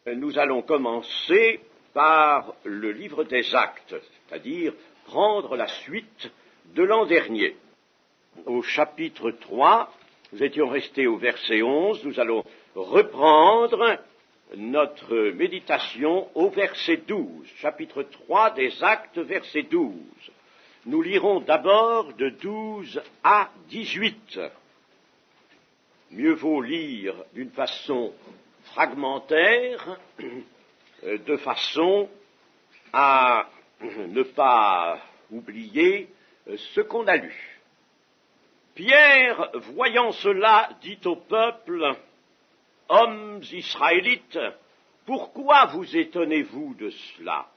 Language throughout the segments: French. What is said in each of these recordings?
Nous allons commencer par le livre des Actes, c'est-à-dire prendre la suite de l'an dernier. Au chapitre 3, nous étions restés au verset 11, nous allons reprendre notre méditation au verset 12, chapitre 3 des Actes, verset 12. Nous lirons d'abord de 12 à 18. Mieux vaut lire d'une façon fragmentaire, de façon à ne pas oublier ce qu'on a lu. Pierre, voyant cela, dit au peuple: « Hommes israélites, pourquoi vous étonnez-vous de cela?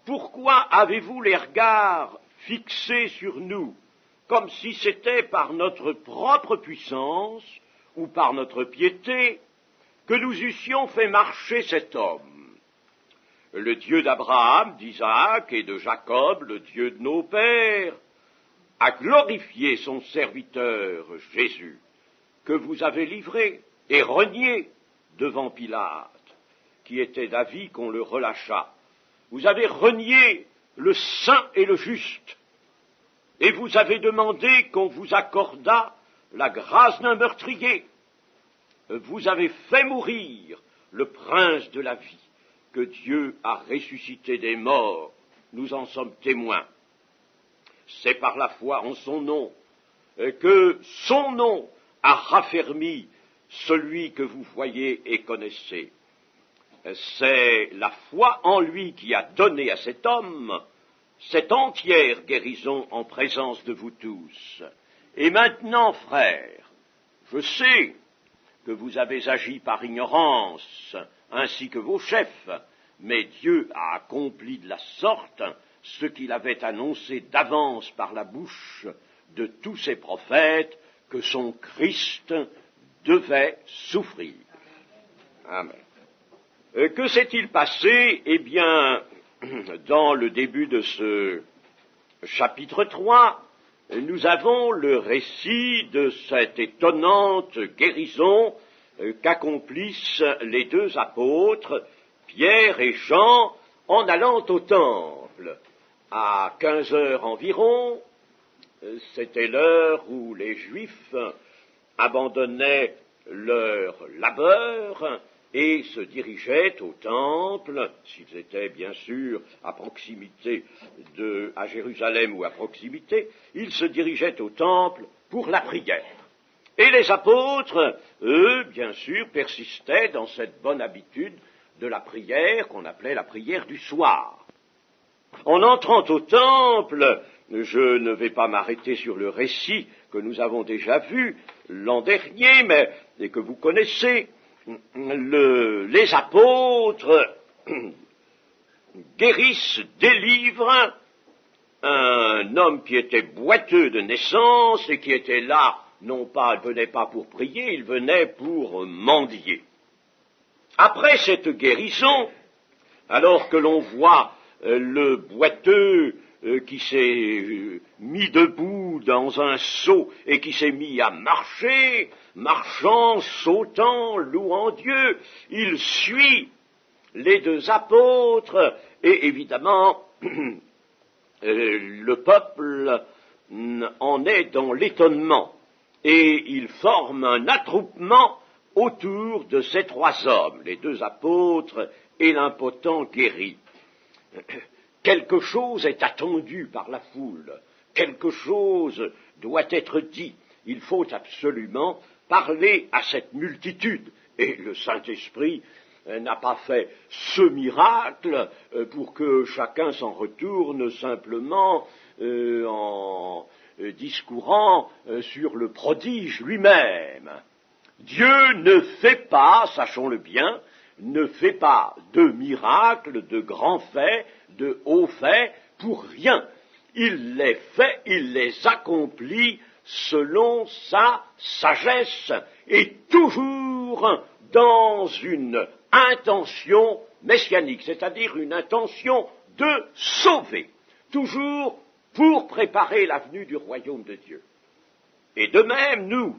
Pourquoi avez-vous les regards fixés sur nous, comme si c'était par notre propre puissance ou par notre piété que nous eussions fait marcher cet homme? Le Dieu d'Abraham, d'Isaac et de Jacob, le Dieu de nos pères, a glorifié son serviteur Jésus, que vous avez livré et renié devant Pilate, qui était d'avis qu'on le relâchât. Vous avez renié le saint et le juste, et vous avez demandé qu'on vous accordât la grâce d'un meurtrier. Vous avez fait mourir le prince de la vie, que Dieu a ressuscité des morts. Nous en sommes témoins. C'est par la foi en son nom que son nom a raffermi celui que vous voyez et connaissez. C'est la foi en lui qui a donné à cet homme cette entière guérison en présence de vous tous. Et maintenant, frères, je sais que vous avez agi par ignorance, ainsi que vos chefs, mais Dieu a accompli de la sorte ce qu'il avait annoncé d'avance par la bouche de tous ses prophètes, que son Christ devait souffrir. Amen. Que s'est-il passé? Eh bien, dans le début de ce chapitre 3, nous avons le récit de cette étonnante guérison qu'accomplissent les deux apôtres, Pierre et Jean, en allant au temple. À 15 heures environ, c'était l'heure où les Juifs abandonnaient leur labeur et se dirigeaient au temple, s'ils étaient bien sûr à proximité à Jérusalem ou à proximité, ils se dirigeaient au temple pour la prière. Et les apôtres, eux, bien sûr, persistaient dans cette bonne habitude de la prière qu'on appelait la prière du soir. En entrant au temple, je ne vais pas m'arrêter sur le récit que nous avons déjà vu l'an dernier, et que vous connaissez. Les apôtres guérissent, délivrent un homme qui était boiteux de naissance et qui était là, non pas, il venait pas pour prier, il venait pour mendier. Après cette guérison, alors que l'on voit le boiteux qui s'est mis debout dans un seau et qui s'est mis à marcher, marchant, sautant, louant Dieu, il suit les deux apôtres et évidemment le peuple en est dans l'étonnement et il forme un attroupement autour de ces trois hommes, les deux apôtres et l'impotent guéri. Quelque chose est attendu par la foule, quelque chose doit être dit, il faut absolument parler à cette multitude, et le Saint-Esprit n'a pas fait ce miracle pour que chacun s'en retourne simplement en discourant sur le prodige lui-même. Dieu ne fait pas, sachons-le bien, ne fait pas de miracles, de grands faits, de hauts faits, pour rien. Il les fait, il les accomplit selon sa sagesse, et toujours dans une intention messianique, c'est-à-dire une intention de sauver, toujours pour préparer la venue du royaume de Dieu. Et de même, nous,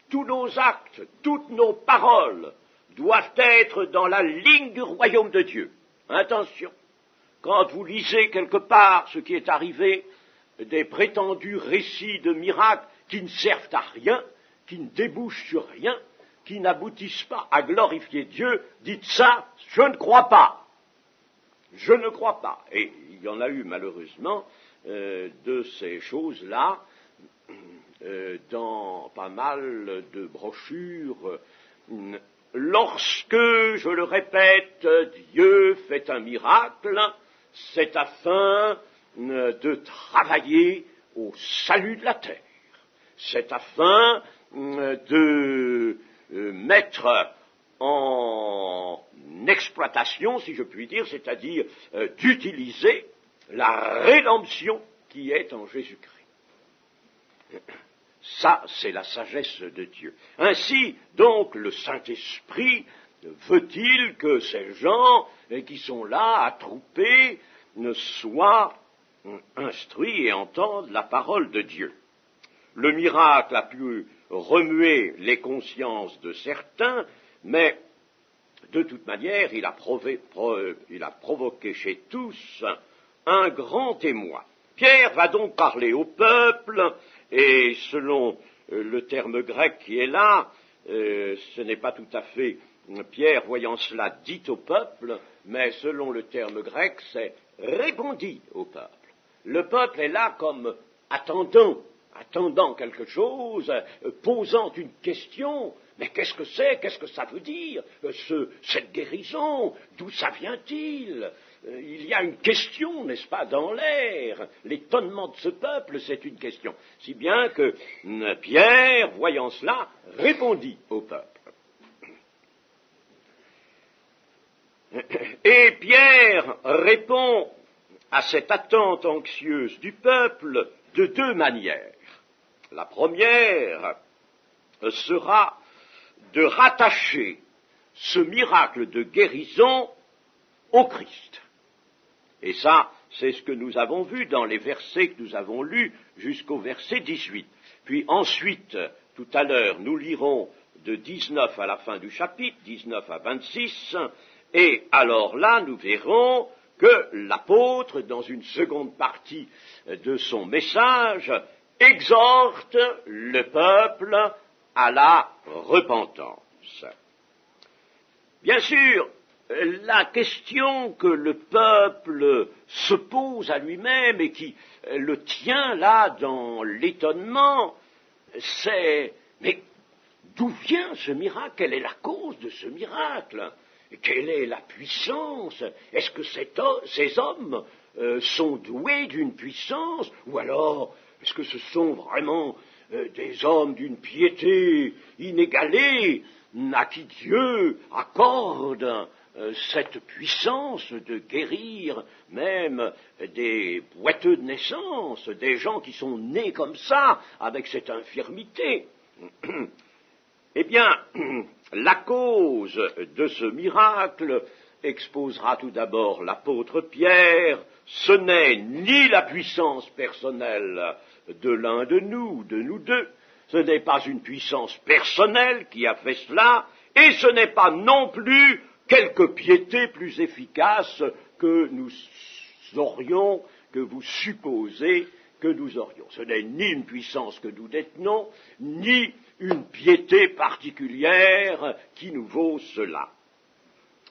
tous nos actes, toutes nos paroles doivent être dans la ligne du royaume de Dieu. Attention, quand vous lisez quelque part ce qui est arrivé, des prétendus récits de miracles qui ne servent à rien, qui ne débouchent sur rien, qui n'aboutissent pas à glorifier Dieu, dites ça, je ne crois pas. Je ne crois pas. Et il y en a eu malheureusement de ces choses-là dans pas mal de brochures. Lorsque, je le répète, Dieu fait un miracle, c'est afin de travailler au salut de la terre. C'est afin de mettre en exploitation, si je puis dire, c'est-à-dire d'utiliser la rédemption qui est en Jésus-Christ. Ça, c'est la sagesse de Dieu. Ainsi, donc, le Saint-Esprit veut-il que ces gens qui sont là, attroupés, soient instruits et entendent la parole de Dieu. Le miracle a pu remuer les consciences de certains, mais de toute manière, il a provoqué chez tous un grand émoi. Pierre va donc parler au peuple, et selon le terme grec qui est là, ce n'est pas tout à fait Pierre, voyant cela, dit au peuple, mais selon le terme grec, c'est répondit au peuple. Le peuple est là comme attendant quelque chose, posant une question. Mais qu'est-ce que c'est? Qu'est-ce que ça veut dire, cette guérison? D'où ça vient-il? Il y a une question, n'est-ce pas, dans l'air. L'étonnement de ce peuple, c'est une question. Si bien que Pierre, voyant cela, répondit au peuple. Et Pierre répond à cette attente anxieuse du peuple de deux manières. La première sera de rattacher ce miracle de guérison au Christ. Et ça, c'est ce que nous avons vu dans les versets que nous avons lus jusqu'au verset 18. Puis ensuite, tout à l'heure, nous lirons de 19 à la fin du chapitre, 19 à 26, et alors là, nous verrons que l'apôtre, dans une seconde partie de son message, exhorte le peuple à la repentance. Bien sûr, la question que le peuple se pose à lui-même et qui le tient là dans l'étonnement, c'est « mais d'où vient ce miracle? Quelle est la cause de ce miracle? Quelle est la puissance? Est-ce que ces hommes sont doués d'une puissance? Ou alors, est-ce que ce sont vraiment des hommes d'une piété inégalée à qui Dieu accorde cette puissance de guérir même des boiteux de naissance, des gens qui sont nés comme ça, avec cette infirmité? Eh bien, la cause de ce miracle exposera tout d'abord l'apôtre Pierre. Ce n'est ni la puissance personnelle de l'un de nous deux, ce n'est pas une puissance personnelle qui a fait cela, et ce n'est pas non plus quelque piété plus efficace que nous aurions, que vous supposez que nous aurions. Ce n'est ni une puissance que nous détenons, ni une piété particulière qui nous vaut cela.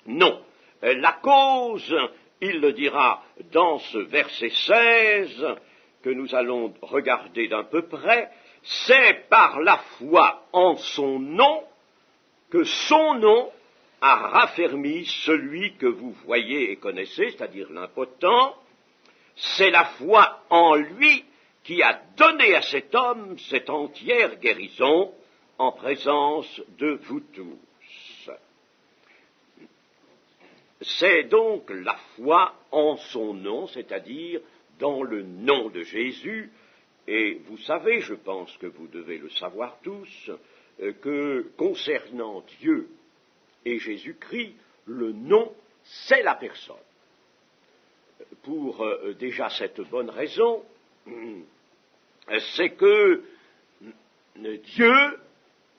Non, la cause, il le dira dans ce verset 16, que nous allons regarder d'un peu près, c'est par la foi en son nom que son nom a raffermi celui que vous voyez et connaissez, c'est-à-dire l'impotent. C'est la foi en lui qui a donné à cet homme cette entière guérison en présence de vous tous. C'est donc la foi en son nom, c'est-à-dire dans le nom de Jésus, et vous savez, je pense que vous devez le savoir tous, que concernant Dieu et Jésus-Christ, le nom, c'est la personne. Pour déjà cette bonne raison, c'est que Dieu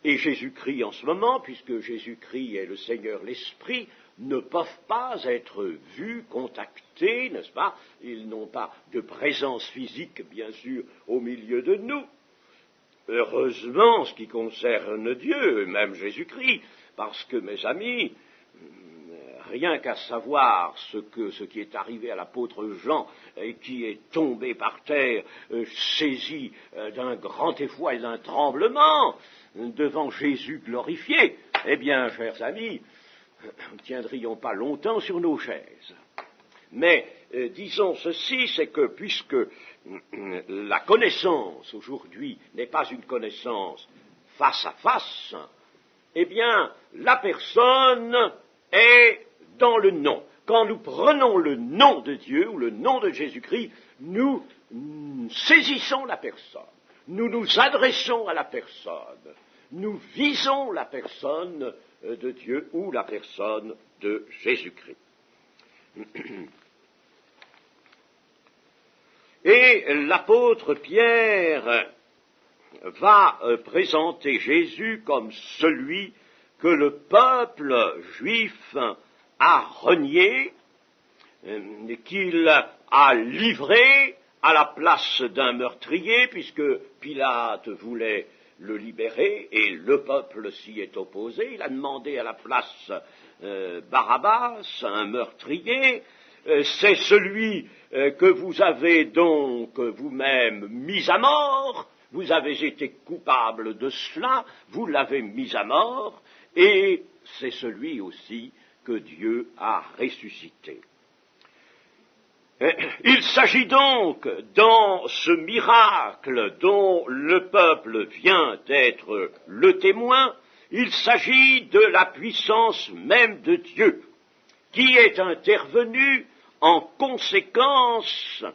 et Jésus-Christ en ce moment, puisque Jésus-Christ est le Seigneur l'Esprit, ne peuvent pas être vus, contactés, n'est-ce pas? Ils n'ont pas de présence physique, bien sûr, au milieu de nous. Heureusement, ce qui concerne Dieu, même Jésus-Christ, parce que, mes amis, rien qu'à savoir ce qui est arrivé à l'apôtre Jean, et qui est tombé par terre, saisi d'un grand effroi et d'un tremblement, devant Jésus glorifié, eh bien, chers amis, nous ne tiendrions pas longtemps sur nos chaises. Mais disons ceci, c'est que puisque la connaissance aujourd'hui n'est pas une connaissance face à face, eh bien, la personne est dans le nom. Quand nous prenons le nom de Dieu ou le nom de Jésus-Christ, nous saisissons la personne, nous nous adressons à la personne, nous visons la personne de Dieu ou la personne de Jésus-Christ. Et l'apôtre Pierre va présenter Jésus comme celui que le peuple juif a renié, qu'il a livré à la place d'un meurtrier, puisque Pilate voulait le libérer, et le peuple s'y est opposé. Il a demandé à la place Barabbas, un meurtrier. C'est celui que vous avez donc vous-même mis à mort, vous avez été coupable de cela, vous l'avez mis à mort, et c'est celui aussi que Dieu a ressuscité. Il s'agit donc, dans ce miracle dont le peuple vient d'être le témoin, il s'agit de la puissance même de Dieu, qui est intervenue en conséquence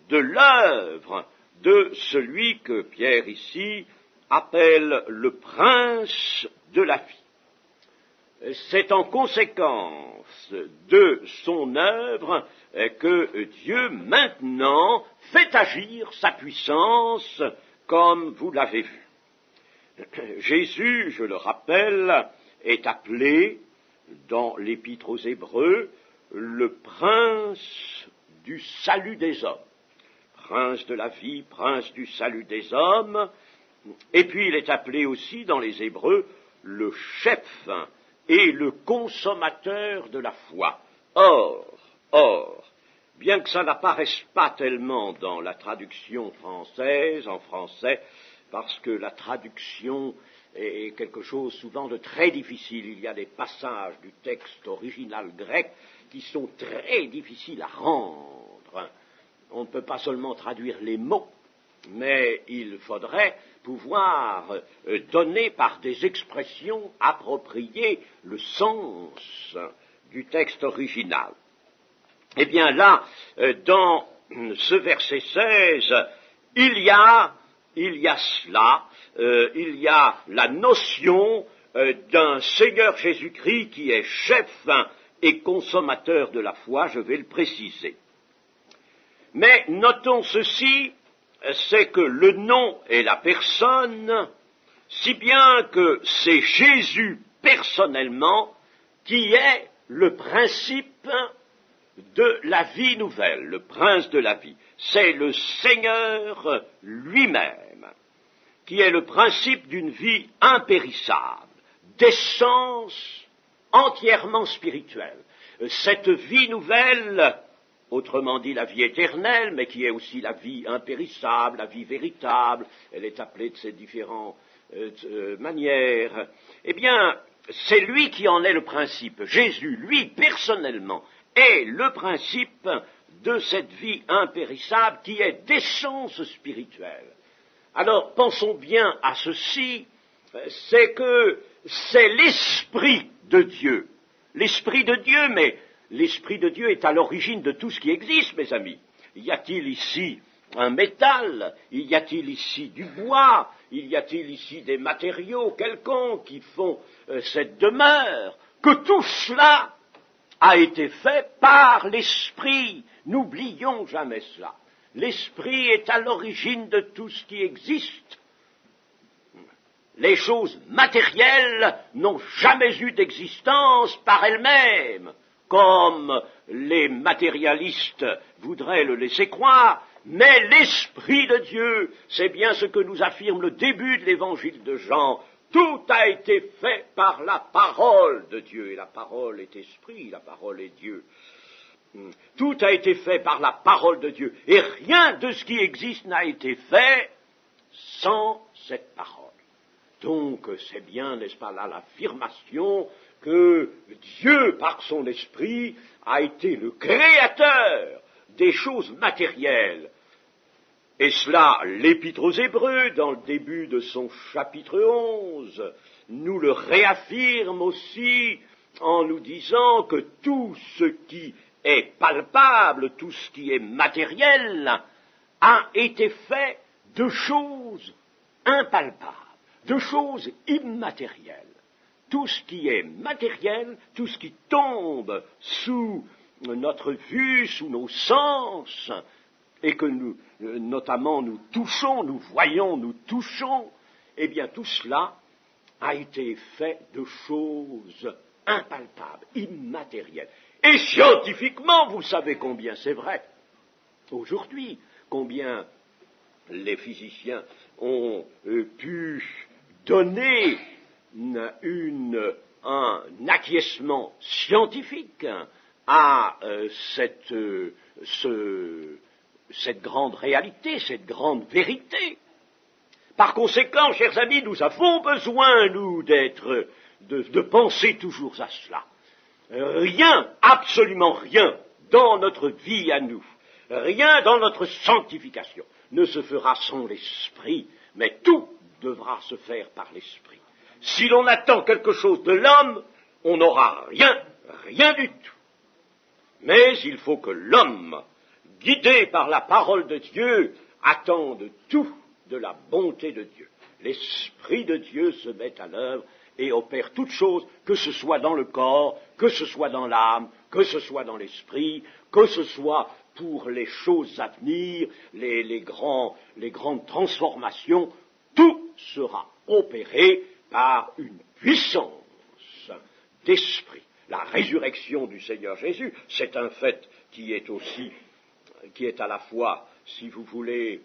de l'œuvre de celui que Pierre ici appelle le prince de la vie. C'est en conséquence de son œuvre que Dieu maintenant fait agir sa puissance comme vous l'avez vu. Jésus, je le rappelle, est appelé dans l'Épître aux Hébreux le prince du salut des hommes. Prince de la vie, prince du salut des hommes, et puis il est appelé aussi dans les Hébreux le chef et le consommateur de la foi. Or, bien que ça n'apparaisse pas tellement dans la traduction française, en français, parce que la traduction est quelque chose souvent de très difficile. Il y a des passages du texte original grec qui sont très difficiles à rendre. On ne peut pas seulement traduire les mots, mais il faudrait pouvoir donner par des expressions appropriées le sens du texte original. Eh bien là, dans ce verset 16, il y a cela, il y a la notion d'un Seigneur Jésus-Christ qui est chef et consommateur de la foi, je vais le préciser. Mais notons ceci, c'est que le nom et la personne, si bien que c'est Jésus personnellement qui est le principe de la vie nouvelle, le prince de la vie. C'est le Seigneur lui-même qui est le principe d'une vie impérissable, d'essence entièrement spirituelle. Cette vie nouvelle, autrement dit la vie éternelle, mais qui est aussi la vie impérissable, la vie véritable, elle est appelée de ces différentes manières, eh bien, c'est lui qui en est le principe. Jésus, lui, personnellement, est le principe de cette vie impérissable qui est d'essence spirituelle. Alors, pensons bien à ceci, c'est que c'est l'Esprit de Dieu. L'Esprit de Dieu, mais l'Esprit de Dieu est à l'origine de tout ce qui existe, mes amis. Y a-t-il ici un métal? Y a-t-il ici du bois? Y a-t-il ici des matériaux quelconques qui font cette demeure? Que tout cela a été fait par l'Esprit. N'oublions jamais cela. L'Esprit est à l'origine de tout ce qui existe. les choses matérielles n'ont jamais eu d'existence par elles-mêmes, comme les matérialistes voudraient le laisser croire, mais l'Esprit de Dieu, c'est bien ce que nous affirme le début de l'évangile de Jean. Tout a été fait par la parole de Dieu, et la parole est esprit, la parole est Dieu. Tout a été fait par la parole de Dieu, et rien de ce qui existe n'a été fait sans cette parole. Donc c'est bien, n'est-ce pas là, l'affirmation que Dieu, par son esprit, a été le créateur des choses matérielles. Et cela, l'Épître aux Hébreux, dans le début de son chapitre 11, nous le réaffirme aussi en nous disant que tout ce qui est palpable, tout ce qui est matériel, a été fait de choses impalpables, de choses immatérielles. Tout ce qui est matériel, tout ce qui tombe sous notre vue, sous nos sens, et que nous, notamment, nous touchons, nous voyons, nous touchons, eh bien tout cela a été fait de choses impalpables, immatérielles. Et scientifiquement, vous savez combien c'est vrai. Aujourd'hui, combien les physiciens ont pu donner un acquiescement scientifique à cette grande réalité, cette grande vérité. Par conséquent, chers amis, nous avons besoin, nous, de penser toujours à cela. Rien, absolument rien, dans notre vie à nous, rien dans notre sanctification ne se fera sans l'Esprit, mais tout devra se faire par l'Esprit. Si l'on attend quelque chose de l'homme, on n'aura rien, rien du tout. Mais il faut que l'homme, guidé par la parole de Dieu, attende tout de la bonté de Dieu. L'Esprit de Dieu se met à l'œuvre et opère toutes choses, que ce soit dans le corps, que ce soit dans l'âme, que ce soit dans l'esprit, que ce soit pour les choses à venir, les grandes transformations, tout sera opéré par une puissance d'esprit. La résurrection du Seigneur Jésus, c'est un fait qui est à la fois, si vous voulez,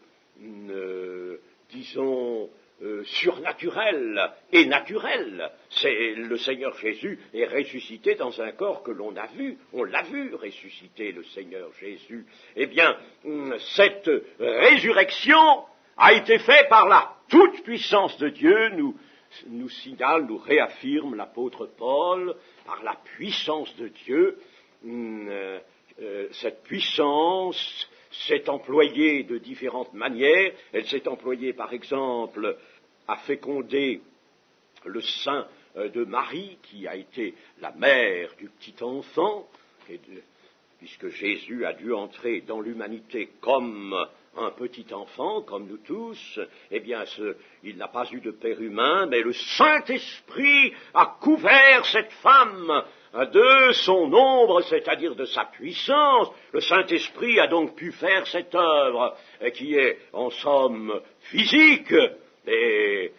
disons, surnaturel et naturel. Le Seigneur Jésus est ressuscité dans un corps que l'on a vu. On l'a vu ressusciter, le Seigneur Jésus. Eh bien, cette résurrection a été faite par la toute-puissance de Dieu, nous signale, nous réaffirme l'apôtre Paul, par la puissance de Dieu. Cette puissance s'est employée de différentes manières. Elle s'est employée, par exemple, à féconder le sein de Marie, qui a été la mère du petit enfant, puisque Jésus a dû entrer dans l'humanité comme un petit enfant, comme nous tous. Eh bien, il n'a pas eu de père humain, mais le Saint-Esprit a couvert cette femme de son ombre, c'est-à-dire de sa puissance. Le Saint-Esprit a donc pu faire cette œuvre qui est, en somme, physique. Et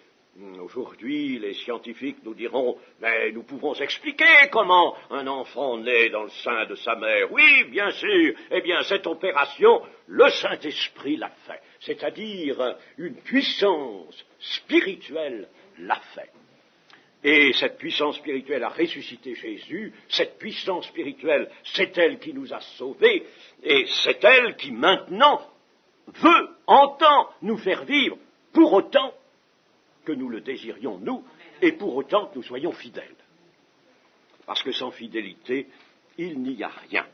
aujourd'hui, les scientifiques nous diront, mais nous pouvons expliquer comment un enfant naît dans le sein de sa mère. Oui, bien sûr. Eh bien, cette opération, le Saint-Esprit l'a fait. C'est-à-dire, une puissance spirituelle l'a fait. Et cette puissance spirituelle a ressuscité Jésus. Cette puissance spirituelle, c'est elle qui nous a sauvés. Et c'est elle qui maintenant entend nous faire vivre, pour autant que nous le désirions, nous, et pour autant que nous soyons fidèles. Parce que sans fidélité, il n'y a rien.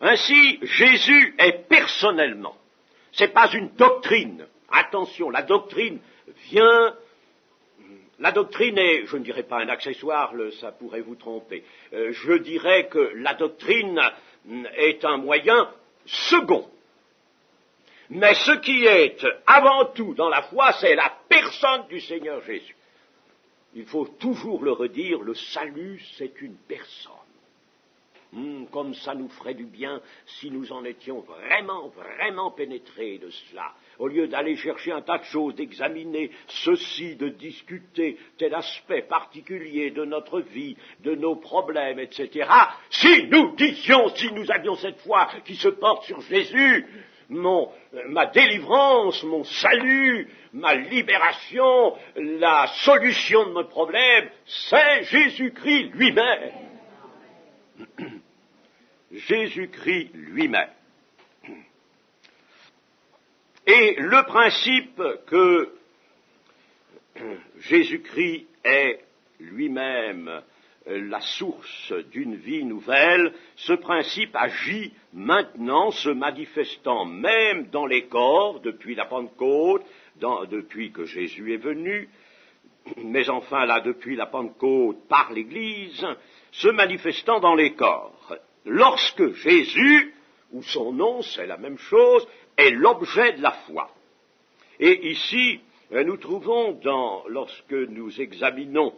Ainsi, Jésus est personnellement. Ce n'est pas une doctrine. Attention, la doctrine est, je ne dirais pas un accessoire, ça pourrait vous tromper. Je dirais que la doctrine est un moyen second. Mais ce qui est avant tout dans la foi, c'est la personne du Seigneur Jésus. Il faut toujours le redire, le salut, c'est une personne. Comme ça nous ferait du bien si nous en étions vraiment, vraiment pénétrés de cela. Au lieu d'aller chercher un tas de choses, d'examiner ceci, de discuter tel aspect particulier de notre vie, de nos problèmes, etc. Si nous disions, si nous avions cette foi qui se porte sur Jésus, ma délivrance, mon salut, ma libération, la solution de mes problèmes, c'est Jésus-Christ lui-même. Jésus-Christ lui-même. Et le principe que Jésus-Christ est lui-même la source d'une vie nouvelle, ce principe agit maintenant, se manifestant même dans les corps depuis la Pentecôte, depuis que Jésus est venu, mais enfin là depuis la Pentecôte par l'Église, se manifestant dans les corps. Lorsque Jésus, ou son nom, c'est la même chose, est l'objet de la foi. Et ici, nous trouvons, lorsque nous examinons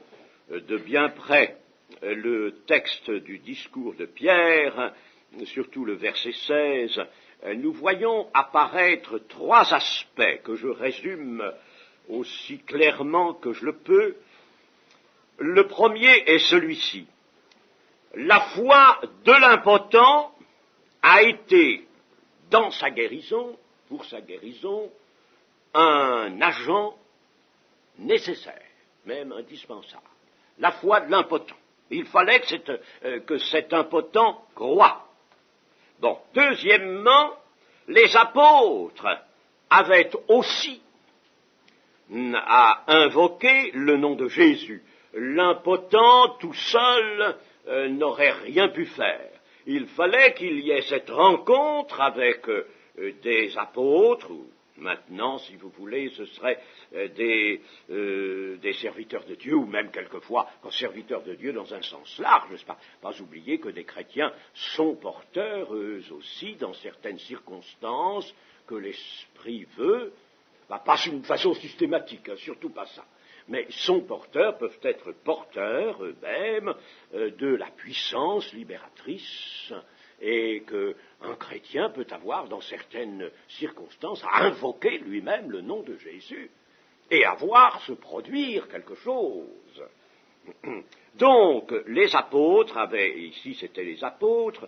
de bien près le texte du discours de Pierre, surtout le verset 16, nous voyons apparaître trois aspects que je résume aussi clairement que je le peux. Le premier est celui-ci. La foi de l'impotent a été, dans sa guérison, pour sa guérison, un agent nécessaire, même indispensable. La foi de l'impotent. Il fallait que cet impotent croie. Bon, deuxièmement, les apôtres avaient aussi à invoquer le nom de Jésus. L'impotent tout seul n'aurait rien pu faire. Il fallait qu'il y ait cette rencontre avec des apôtres, ou maintenant, si vous voulez, ce serait des serviteurs de Dieu, ou même quelquefois, serviteurs de Dieu dans un sens large, n'est-ce pas? Pas oublier que des chrétiens sont porteurs, eux aussi, dans certaines circonstances, que l'Esprit veut, pas d'une façon systématique, surtout pas ça. Mais sont porteurs, peuvent être porteurs eux-mêmes de la puissance libératrice, et qu'un chrétien peut avoir dans certaines circonstances à invoquer lui-même le nom de Jésus et à voir se produire quelque chose. Donc les apôtres ici c'était les apôtres,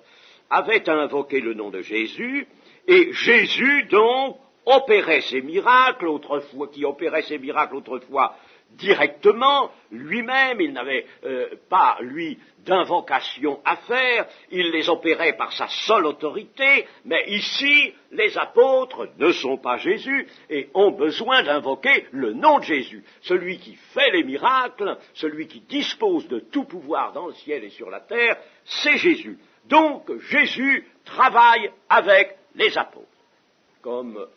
avaient à invoquer le nom de Jésus, et Jésus donc opérait ces miracles autrefois directement, lui-même, il n'avait pas, lui, d'invocation à faire, il les opérait par sa seule autorité, mais ici, les apôtres ne sont pas Jésus et ont besoin d'invoquer le nom de Jésus. Celui qui fait les miracles, celui qui dispose de tout pouvoir dans le ciel et sur la terre, c'est Jésus. Donc, Jésus travaille avec les apôtres. Comme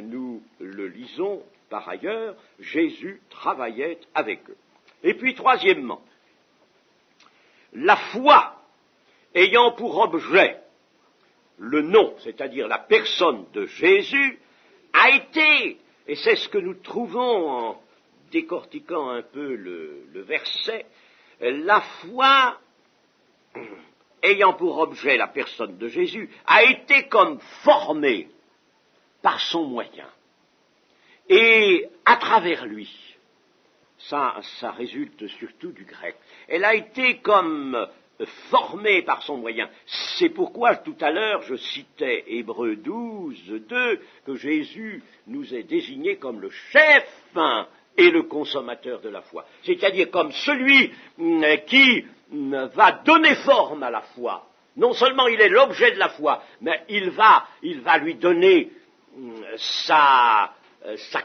nous le lisons, par ailleurs, Jésus travaillait avec eux. Et puis, troisièmement, la foi ayant pour objet le nom, c'est-à-dire la personne de Jésus, a été, et c'est ce que nous trouvons en décortiquant un peu le verset, la foi ayant pour objet la personne de Jésus a été comme formée par son moyen. Et à travers lui, ça résulte surtout du grec, elle a été comme formée par son moyen. C'est pourquoi tout à l'heure je citais Hébreux 12, 2, que Jésus nous est désigné comme le chef et le consommateur de la foi. C'est-à-dire comme celui qui va donner forme à la foi. Non seulement il est l'objet de la foi, mais il va lui donner sa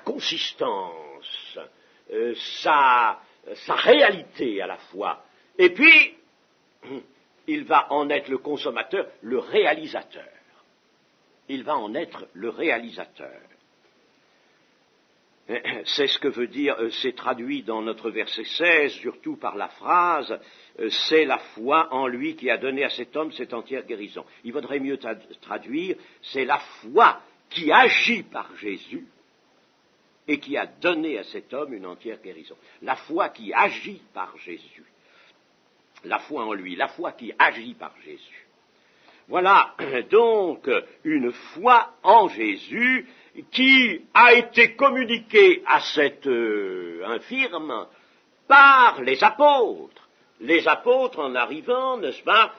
consistance, sa réalité à la fois. Et puis, il va en être le consommateur, le réalisateur. Il va en être le réalisateur. C'est ce que veut dire, c'est traduit dans notre verset 16, surtout par la phrase « C'est la foi en lui qui a donné à cet homme cette entière guérison ». Il vaudrait mieux traduire « C'est la foi qui agit par Jésus et qui a donné à cet homme une entière guérison ». La foi qui agit par Jésus. la foi en lui, la foi qui agit par Jésus. Voilà donc une foi en Jésus qui a été communiquée à cet infirme par les apôtres. Les apôtres, en arrivant, n'est-ce pas,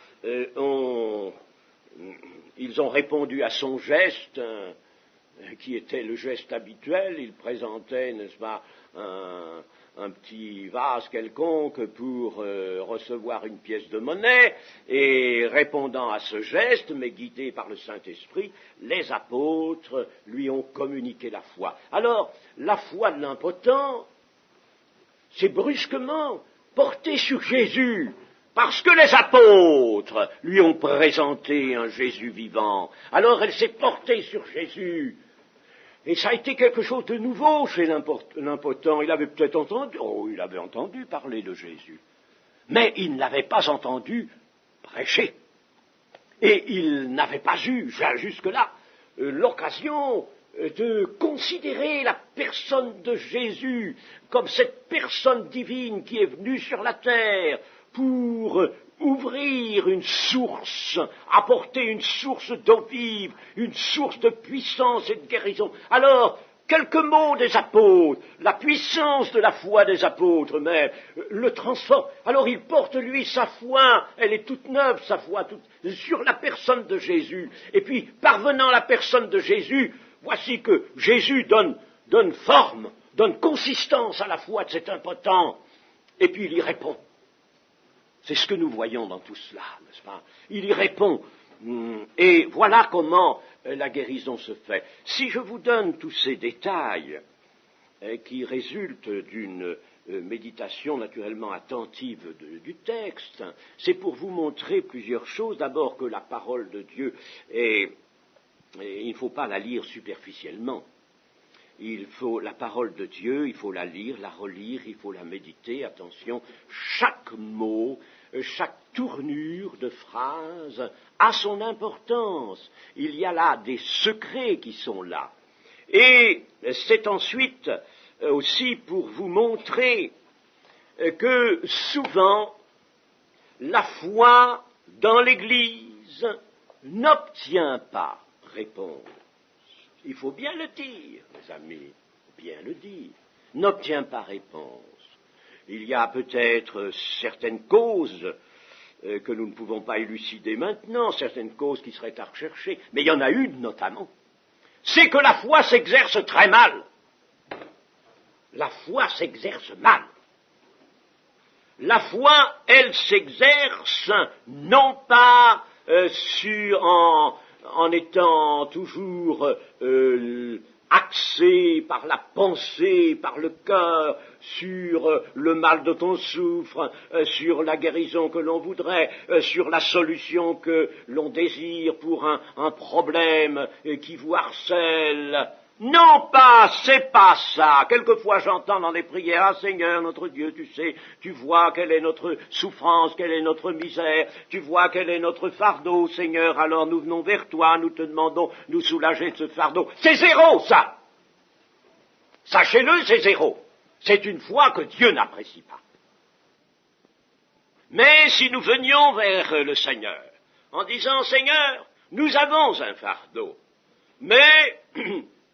ils ont répondu à son geste, qui était le geste habituel. Ils présentaient, n'est-ce pas, un petit vase quelconque pour recevoir une pièce de monnaie, et répondant à ce geste, mais guidés par le Saint-Esprit, les apôtres lui ont communiqué la foi. Alors, la foi de l'impotent, c'est brusquement porté sur Jésus, parce que les apôtres lui ont présenté un Jésus vivant. Alors elle s'est portée sur Jésus. Et ça a été quelque chose de nouveau chez l'impotent. Il avait peut-être entendu, il avait entendu parler de Jésus, mais il n'avait pas entendu prêcher. Et il n'avait pas eu, jusque-là, l'occasion de considérer la personne de Jésus comme cette personne divine qui est venue sur la terre pour ouvrir une source, apporter une source d'eau vive, une source de puissance et de guérison. Alors, quelques mots des apôtres, la puissance de la foi des apôtres même, le transforme. Alors il porte lui sa foi, elle est toute neuve, sa foi, sur la personne de Jésus. Et puis, parvenant à la personne de Jésus, voici que Jésus donne forme, donne consistance à la foi de cet impotent. Et puis il y répond. C'est ce que nous voyons dans tout cela, n'est-ce pas? Il y répond. Et voilà comment la guérison se fait. Si je vous donne tous ces détails qui résultent d'une méditation naturellement attentive du texte, c'est pour vous montrer plusieurs choses. D'abord que la parole de Dieu il ne faut pas la lire superficiellement. La parole de Dieu, il faut la lire, la relire, il faut la méditer, attention, chaque mot, chaque tournure de phrase a son importance. Il y a là des secrets qui sont là. Et c'est ensuite aussi pour vous montrer que souvent la foi dans l'Église n'obtient pas réponse. Il faut bien le dire, mes amis, bien le dire, n'obtient pas réponse. Il y a peut-être certaines causes que nous ne pouvons pas élucider maintenant, certaines causes qui seraient à rechercher, mais il y en a une notamment, c'est que la foi s'exerce très mal. La foi s'exerce mal. La foi, elle s'exerce non pas en étant toujours axé par la pensée, par le cœur, sur le mal dont on souffre, sur la guérison que l'on voudrait, sur la solution que l'on désire pour un problème qui vous harcèle. Non pas, c'est pas ça. Quelquefois j'entends dans les prières, ah Seigneur, notre Dieu, tu sais, tu vois quelle est notre souffrance, quelle est notre misère, tu vois quel est notre fardeau, Seigneur, alors nous venons vers toi, nous te demandons de nous soulager de ce fardeau. C'est zéro, ça. Sachez-le, c'est zéro. C'est une foi que Dieu n'apprécie pas. Mais si nous venions vers le Seigneur, en disant, Seigneur, nous avons un fardeau, mais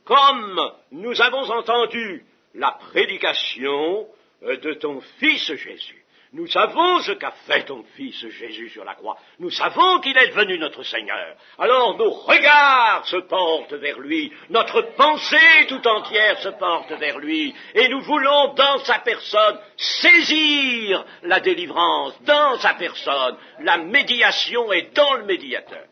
comme nous avons entendu la prédication de ton Fils Jésus, nous savons ce qu'a fait ton Fils Jésus sur la croix, nous savons qu'il est devenu notre Seigneur, alors nos regards se portent vers lui, notre pensée tout entière se porte vers lui, et nous voulons dans sa personne saisir la délivrance, dans sa personne, la médiation est dans le médiateur.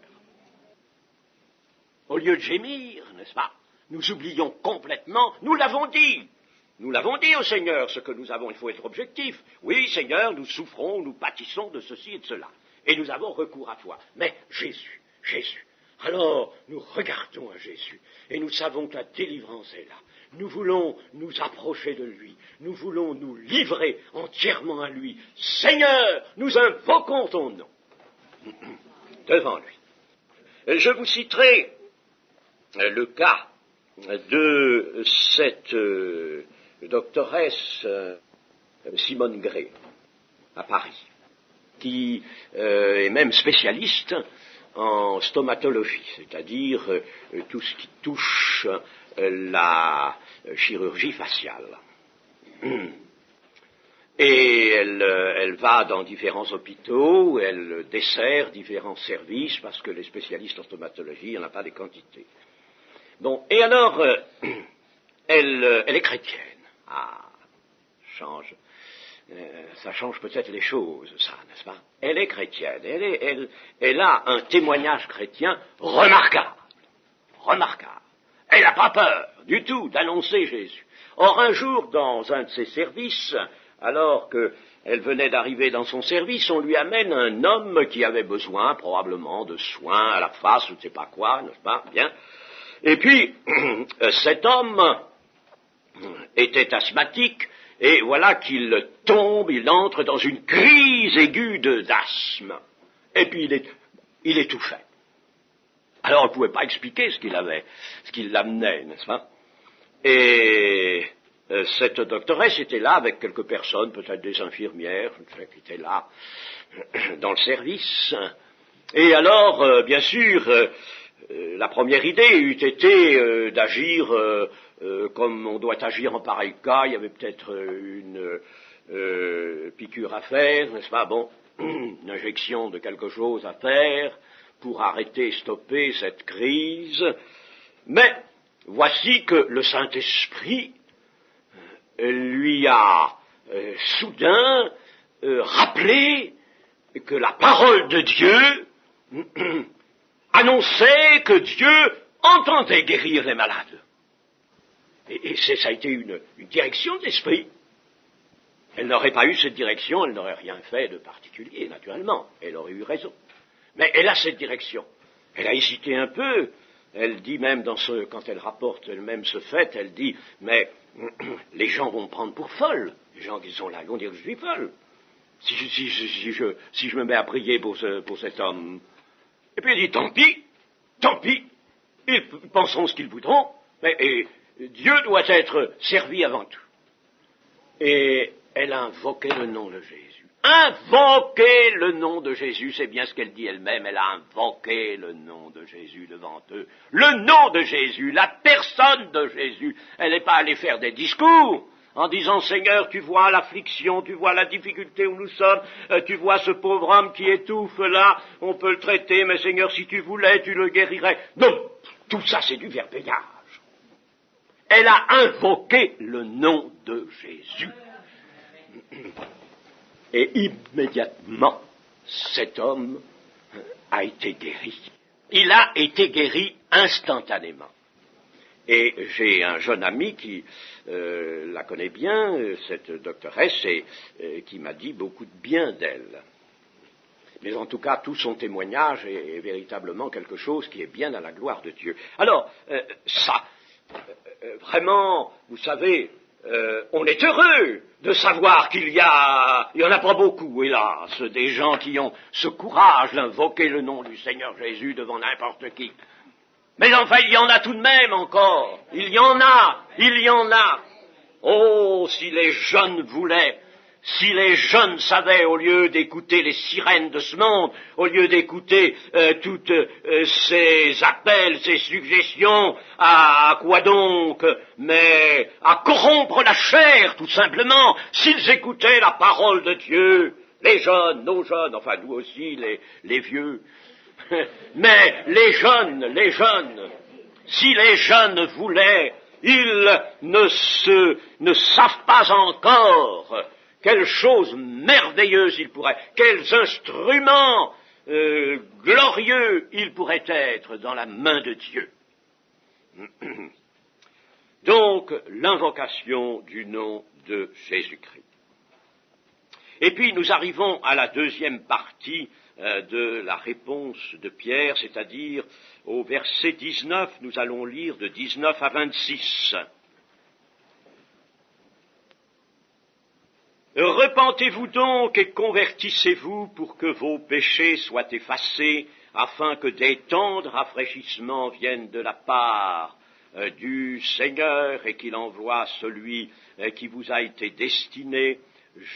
Au lieu de gémir, n'est-ce pas? Nous oublions complètement, nous l'avons dit au Seigneur ce que nous avons, il faut être objectif. Oui, Seigneur, nous souffrons, nous pâtissons de ceci et de cela. Et nous avons recours à toi. Mais Jésus. Alors, nous regardons à Jésus et nous savons que la délivrance est là. Nous voulons nous approcher de lui. Nous voulons nous livrer entièrement à lui. Seigneur, nous invoquons ton nom devant lui. Je vous citerai le cas de cette doctoresse Simone Gray, à Paris. qui est même spécialiste en stomatologie, c'est-à-dire tout ce qui touche la chirurgie faciale. Et elle va dans différents hôpitaux, elle dessert différents services, parce que les spécialistes en stomatologie, il n'y en a pas des quantités. Bon, et alors, elle est chrétienne. Ah, ça change peut-être les choses, ça, n'est-ce pas? Elle est chrétienne, elle a un témoignage chrétien remarquable. Elle n'a pas peur du tout d'annoncer Jésus. Or, un jour, dans un de ses services, alors qu'elle venait d'arriver dans son service, on lui amène un homme qui avait besoin, probablement, de soins à la face, je ne sais pas quoi, n'est-ce pas? Bien. Et puis, cet homme était asthmatique, et voilà qu'il tombe, il entre dans une crise aiguë d'asthme. Et puis il étouffait. Alors on ne pouvait pas expliquer ce qu'il l'amenait, n'est-ce pas? Et cette doctoresse était là avec quelques personnes, peut-être des infirmières, je ne sais, qui étaient là dans le service. Et alors, bien sûr, la première idée eût été d'agir comme on doit agir en pareil cas. Il y avait peut-être une piqûre à faire, n'est-ce pas? Bon, une injection de quelque chose à faire pour arrêter, stopper cette crise. Mais voici que le Saint-Esprit lui a soudain rappelé que la parole de Dieu annonçait que Dieu entendait guérir les malades. Et ça a été une direction de l'esprit. Elle n'aurait pas eu cette direction, elle n'aurait rien fait de particulier, naturellement. Elle aurait eu raison. Mais elle a cette direction. Elle a hésité un peu. Elle dit même, quand elle rapporte elle-même ce fait, elle dit, mais les gens vont me prendre pour folle. Les gens qui sont là, ils vont dire que je suis folle. Si je me mets à prier pour cet homme. Et puis elle dit, tant pis, ils penseront ce qu'ils voudront, mais Dieu doit être servi avant tout. Et elle a invoqué le nom de Jésus. Invoquer le nom de Jésus, c'est bien ce qu'elle dit elle-même, elle a invoqué le nom de Jésus devant eux. Le nom de Jésus, la personne de Jésus. Elle n'est pas allée faire des discours en disant, Seigneur, tu vois l'affliction, tu vois la difficulté où nous sommes, tu vois ce pauvre homme qui étouffe là, on peut le traiter, mais Seigneur, si tu voulais, tu le guérirais. Non, tout ça c'est du verbiage. Elle a invoqué le nom de Jésus. Et immédiatement, cet homme a été guéri. Il a été guéri instantanément. Et j'ai un jeune ami qui la connaît bien, cette doctoresse, et qui m'a dit beaucoup de bien d'elle. Mais en tout cas, tout son témoignage est véritablement quelque chose qui est bien à la gloire de Dieu. Alors, vraiment, vous savez, on est heureux de savoir qu'il y en a pas beaucoup, hélas, des gens qui ont ce courage d'invoquer le nom du Seigneur Jésus devant n'importe qui. Mais enfin, il y en a tout de même encore. Il y en a. Oh, si les jeunes voulaient, si les jeunes savaient, au lieu d'écouter les sirènes de ce monde, au lieu d'écouter toutes ces appels, ces suggestions, à quoi donc? Mais à corrompre la chair, tout simplement, s'ils écoutaient la parole de Dieu, les jeunes, nos jeunes, enfin nous aussi, les vieux, mais les jeunes, si les jeunes voulaient, ils ne savent pas encore quelle chose merveilleuse ils pourraient, quels instruments glorieux ils pourraient être dans la main de Dieu. Donc, l'invocation du nom de Jésus-Christ. Et puis, nous arrivons à la deuxième partie de la réponse de Pierre, c'est-à-dire au verset 19, nous allons lire de 19 à 26. Repentez-vous donc et convertissez-vous pour que vos péchés soient effacés, afin que des temps de rafraîchissement viennent de la part du Seigneur et qu'il envoie celui qui vous a été destiné,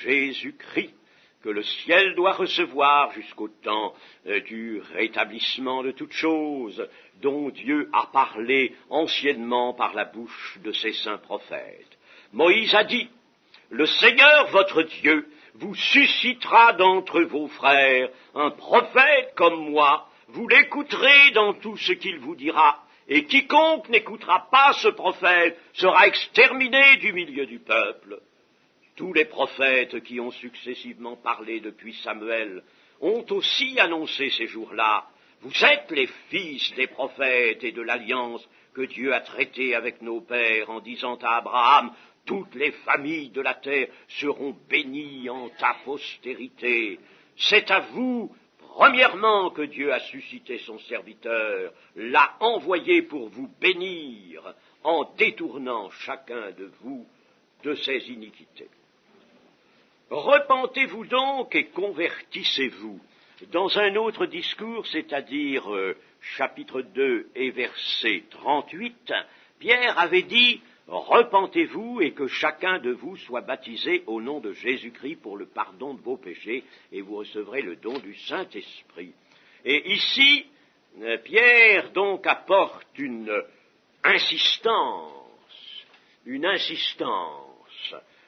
Jésus-Christ, que le ciel doit recevoir jusqu'au temps du rétablissement de toutes choses, dont Dieu a parlé anciennement par la bouche de ses saints prophètes. Moïse a dit, « Le Seigneur votre Dieu vous suscitera d'entre vos frères un prophète comme moi, vous l'écouterez dans tout ce qu'il vous dira, et quiconque n'écoutera pas ce prophète sera exterminé du milieu du peuple. » Tous les prophètes qui ont successivement parlé depuis Samuel ont aussi annoncé ces jours-là. Vous êtes les fils des prophètes et de l'alliance que Dieu a traitée avec nos pères en disant à Abraham, « Toutes les familles de la terre seront bénies en ta postérité. » C'est à vous, premièrement, que Dieu a suscité son serviteur, l'a envoyé pour vous bénir, en détournant chacun de vous de ses iniquités. Repentez-vous donc et convertissez-vous. Dans un autre discours, c'est-à-dire chapitre 2 et verset 38, Pierre avait dit « Repentez-vous et que chacun de vous soit baptisé au nom de Jésus-Christ pour le pardon de vos péchés, et vous recevrez le don du Saint-Esprit. » Et ici, Pierre donc apporte une insistance.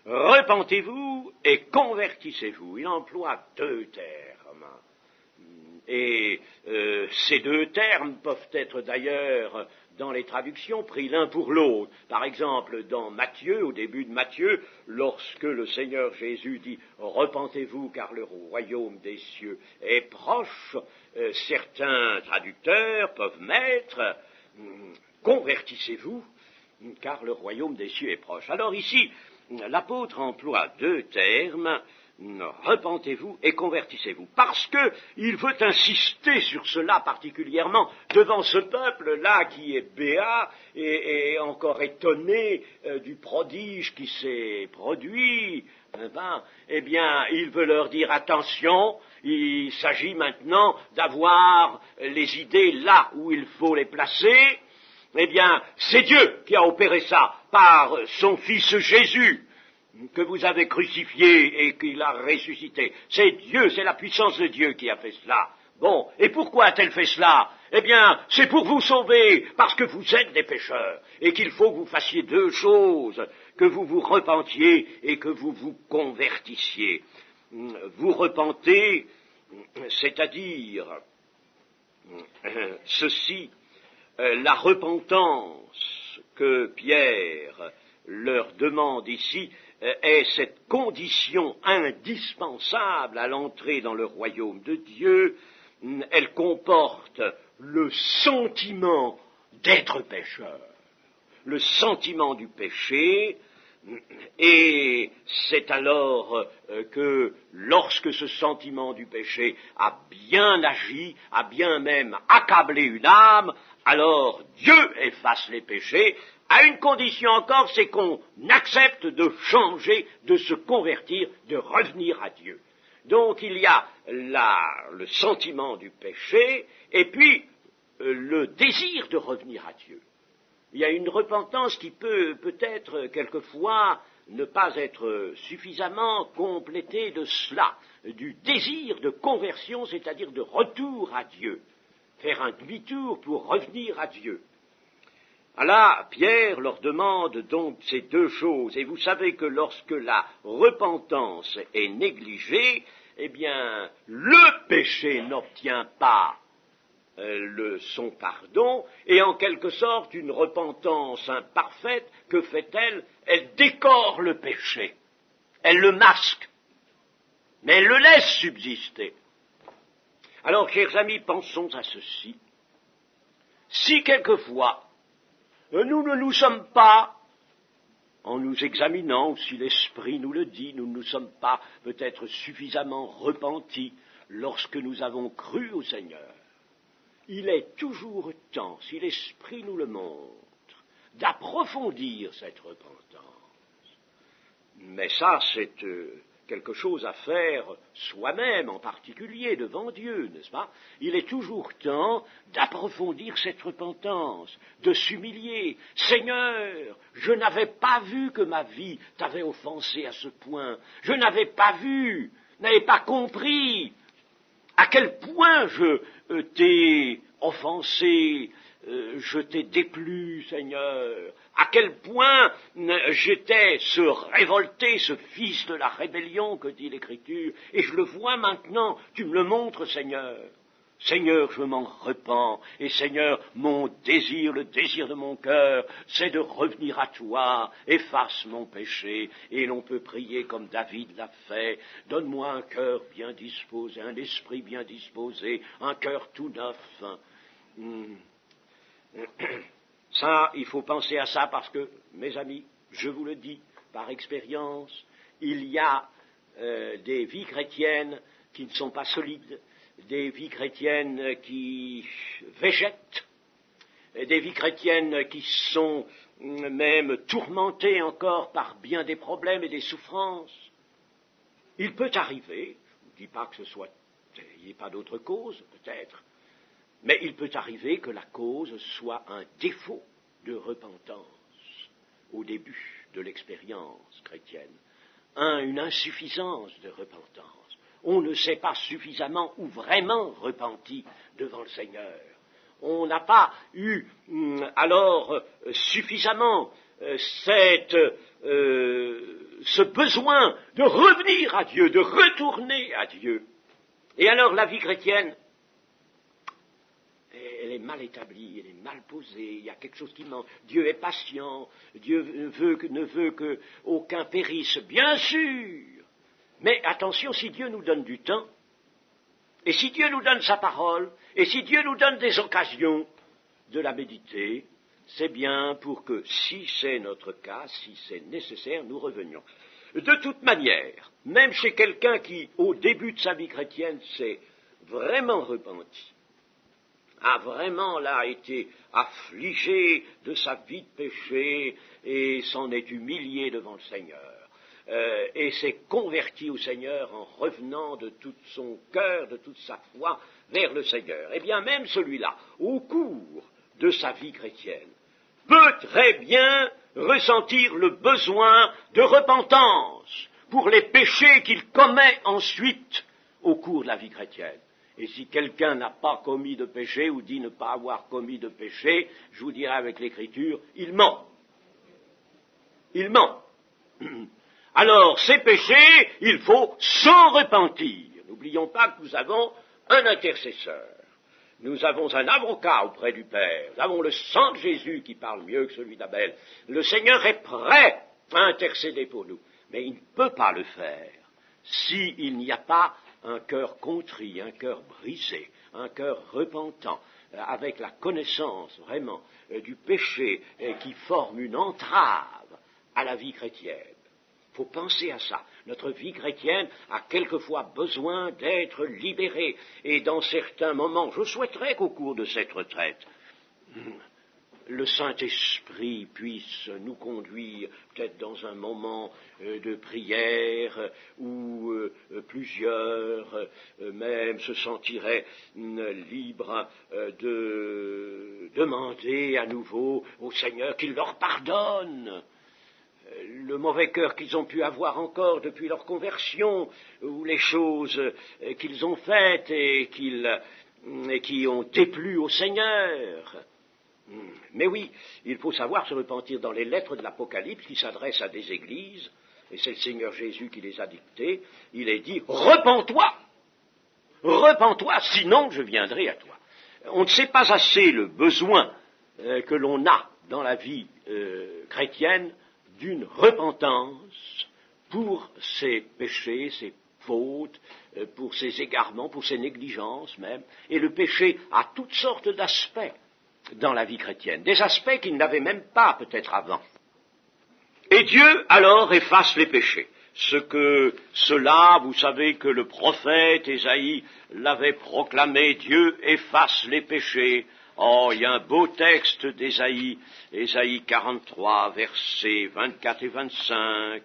Repentez-vous et convertissez-vous. Il emploie deux termes. Et ces deux termes peuvent être d'ailleurs dans les traductions pris l'un pour l'autre. Par exemple, dans Matthieu, au début de Matthieu, lorsque le Seigneur Jésus dit « Repentez-vous car le royaume des cieux est proche », certains traducteurs peuvent mettre « Convertissez-vous car le royaume des cieux est proche ». Alors ici, l'apôtre emploie deux termes, repentez-vous et convertissez-vous, parce qu'il veut insister sur cela particulièrement devant ce peuple-là qui est béat et encore étonné du prodige qui s'est produit. Eh bien, il veut leur dire attention, il s'agit maintenant d'avoir les idées là où il faut les placer. Eh bien, c'est Dieu qui a opéré ça par son Fils Jésus, que vous avez crucifié et qu'il a ressuscité. C'est Dieu, c'est la puissance de Dieu qui a fait cela. Bon, et pourquoi a-t-elle fait cela? Eh bien, c'est pour vous sauver, parce que vous êtes des pécheurs, et qu'il faut que vous fassiez deux choses, que vous vous repentiez et que vous vous convertissiez. Vous repentez, c'est-à-dire ceci, la repentance que Pierre leur demande ici est cette condition indispensable à l'entrée dans le royaume de Dieu. Elle comporte le sentiment d'être pécheur, le sentiment du péché, et c'est alors que lorsque ce sentiment du péché a bien agi, a bien même accablé une âme, alors Dieu efface les péchés, à une condition encore, c'est qu'on accepte de changer, de se convertir, de revenir à Dieu. Donc il y a le sentiment du péché, et puis le désir de revenir à Dieu. Il y a une repentance qui peut peut-être quelquefois ne pas être suffisamment complétée de cela, du désir de conversion, c'est-à-dire de retour à Dieu, faire un demi-tour pour revenir à Dieu. Alors, Pierre leur demande donc ces deux choses, et vous savez que lorsque la repentance est négligée, eh bien, le péché n'obtient pas son pardon, et en quelque sorte, une repentance imparfaite, que fait-elle? Elle décore le péché, elle le masque, mais elle le laisse subsister. Alors, chers amis, pensons à ceci. Si quelquefois, nous ne nous sommes pas, en nous examinant, ou si l'Esprit nous le dit, nous ne nous sommes pas peut-être suffisamment repentis lorsque nous avons cru au Seigneur, il est toujours temps, si l'Esprit nous le montre, d'approfondir cette repentance. Mais ça, c'est quelque chose à faire soi-même, en particulier devant Dieu, n'est-ce pas? Il est toujours temps d'approfondir cette repentance, de s'humilier. Seigneur, je n'avais pas vu que ma vie t'avait offensé à ce point. Je n'avais pas vu. n'avez pas compris à quel point je t'ai offensé, je t'ai déplu, Seigneur, à quel point j'étais ce révolté, ce fils de la rébellion que dit l'Écriture, et je le vois maintenant, tu me le montres, Seigneur. Seigneur, je m'en repens, et Seigneur, mon désir, le désir de mon cœur, c'est de revenir à toi, efface mon péché, et l'on peut prier comme David l'a fait, donne-moi un cœur bien disposé, un esprit bien disposé, un cœur tout neuf. Ça, il faut penser à ça parce que, mes amis, je vous le dis par expérience, il y a des vies chrétiennes qui ne sont pas solides, des vies chrétiennes qui végètent, des vies chrétiennes qui sont même tourmentées encore par bien des problèmes et des souffrances. Il peut arriver, je ne dis pas que il n'y ait pas d'autre cause, peut-être, mais il peut arriver que la cause soit un défaut de repentance au début de l'expérience chrétienne, une insuffisance de repentance. On ne s'est pas suffisamment ou vraiment repenti devant le Seigneur. On n'a pas eu alors suffisamment ce besoin de revenir à Dieu, de retourner à Dieu. Et alors la vie chrétienne, elle est mal établie, elle est mal posée, il y a quelque chose qui manque. Dieu est patient, Dieu ne veut qu'aucun périsse, bien sûr. Mais attention, si Dieu nous donne du temps, et si Dieu nous donne sa parole, et si Dieu nous donne des occasions de la méditer, c'est bien pour que, si c'est notre cas, si c'est nécessaire, nous revenions. De toute manière, même chez quelqu'un qui, au début de sa vie chrétienne, s'est vraiment repenti, a vraiment là été affligé de sa vie de péché et s'en est humilié devant le Seigneur. Et s'est converti au Seigneur en revenant de tout son cœur, de toute sa foi vers le Seigneur. Eh bien, même celui-là, au cours de sa vie chrétienne, peut très bien ressentir le besoin de repentance pour les péchés qu'il commet ensuite au cours de la vie chrétienne. Et si quelqu'un n'a pas commis de péché ou dit ne pas avoir commis de péché, je vous dirai avec l'Écriture, il ment. Il ment. Alors, ces péchés, il faut s'en repentir. N'oublions pas que nous avons un intercesseur. Nous avons un avocat auprès du Père. Nous avons le sang de Jésus qui parle mieux que celui d'Abel. Le Seigneur est prêt à intercéder pour nous. Mais il ne peut pas le faire s'il n'y a pas un cœur contrit, un cœur brisé, un cœur repentant, avec la connaissance vraiment du péché qui forme une entrave à la vie chrétienne. Il faut penser à ça. Notre vie chrétienne a quelquefois besoin d'être libérée. Et dans certains moments, je souhaiterais qu'au cours de cette retraite, le Saint-Esprit puisse nous conduire peut-être dans un moment de prière où plusieurs même se sentiraient libres de demander à nouveau au Seigneur qu'il leur pardonne le mauvais cœur qu'ils ont pu avoir encore depuis leur conversion, ou les choses qu'ils ont faites et qui ont déplu au Seigneur. Mais oui, il faut savoir se repentir dans les lettres de l'Apocalypse qui s'adressent à des églises, et c'est le Seigneur Jésus qui les a dictées. Il est dit, repens-toi, sinon je viendrai à toi. On ne sait pas assez le besoin que l'on a dans la vie chrétienne d'une repentance pour ses péchés, ses fautes, pour ses égarements, pour ses négligences même. Et le péché a toutes sortes d'aspects dans la vie chrétienne, des aspects qu'il n'avait même pas peut-être avant. Et Dieu alors efface les péchés. Cela, vous savez que le prophète Ésaïe l'avait proclamé, Dieu efface les péchés. Oh, il y a un beau texte d'Ésaïe, Ésaïe 43, versets 24 et 25,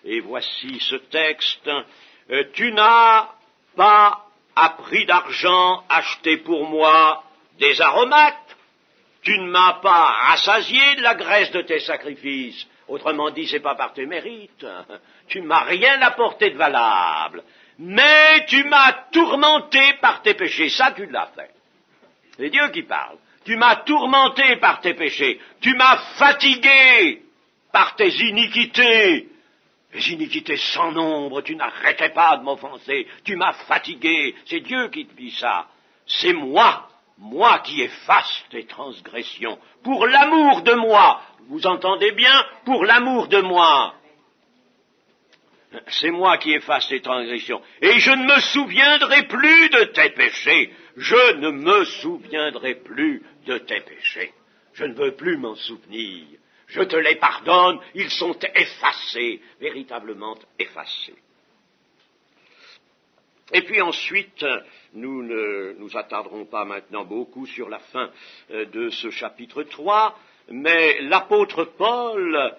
et voici ce texte. Tu n'as pas à prix d'argent acheté pour moi des aromates, tu ne m'as pas rassasié de la graisse de tes sacrifices. Autrement dit, c'est pas par tes mérites. Tu ne m'as rien apporté de valable. mais tu m'as tourmenté par tes péchés. Ça, tu l'as fait. C'est Dieu qui parle. Tu m'as tourmenté par tes péchés. Tu m'as fatigué par tes iniquités. Les iniquités sans nombre, tu n'arrêtais pas de m'offenser. Tu m'as fatigué. C'est Dieu qui te dit ça. C'est moi qui efface tes transgressions. Pour l'amour de moi. Vous entendez bien? Pour l'amour de moi. C'est moi qui efface tes transgressions. Et je ne me souviendrai plus de tes péchés. Je ne me souviendrai plus de tes péchés. Je ne veux plus m'en souvenir. Je te les pardonne. Ils sont effacés, véritablement effacés. Et puis ensuite, nous ne nous attarderons pas maintenant beaucoup sur la fin de ce chapitre 3, mais l'apôtre Paul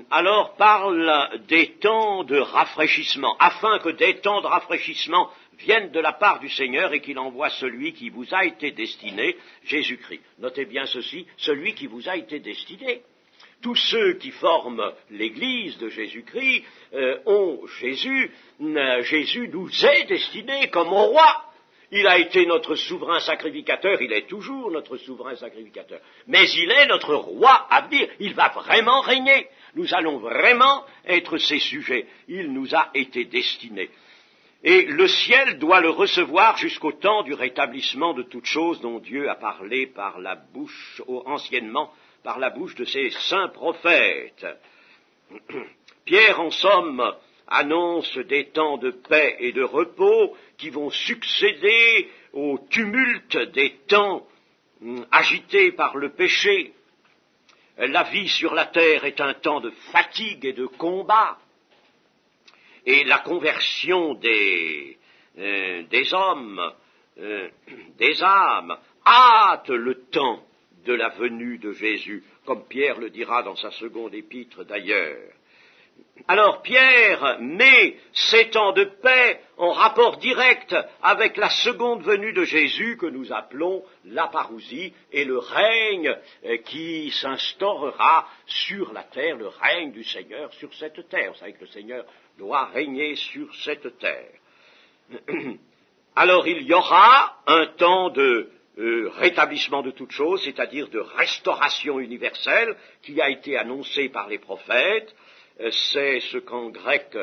alors parle des temps de rafraîchissement, afin que des temps de rafraîchissement viennent de la part du Seigneur et qu'il envoie celui qui vous a été destiné, Jésus-Christ. Notez bien ceci, celui qui vous a été destiné. Tous ceux qui forment l'Église de Jésus-Christ ont Jésus. Jésus nous est destiné comme au roi. Il a été notre souverain sacrificateur, il est toujours notre souverain sacrificateur. Mais il est notre roi à venir, il va vraiment régner. Nous allons vraiment être ses sujets. Il nous a été destiné. Et le ciel doit le recevoir jusqu'au temps du rétablissement de toutes choses dont Dieu a parlé par la bouche, anciennement, par la bouche de ses saints prophètes. Pierre, en somme, annonce des temps de paix et de repos qui vont succéder au tumulte des temps agités par le péché. La vie sur la terre est un temps de fatigue et de combat, et la conversion des hommes, des âmes, hâte le temps de la venue de Jésus, comme Pierre le dira dans sa seconde épître d'ailleurs. Alors Pierre met ces temps de paix en rapport direct avec la seconde venue de Jésus que nous appelons la parousie et le règne qui s'instaurera sur la terre, le règne du Seigneur sur cette terre. Vous savez que le Seigneur doit régner sur cette terre. Alors il y aura un temps de rétablissement de toutes choses, c'est-à-dire de restauration universelle qui a été annoncé par les prophètes. C'est ce qu'en grec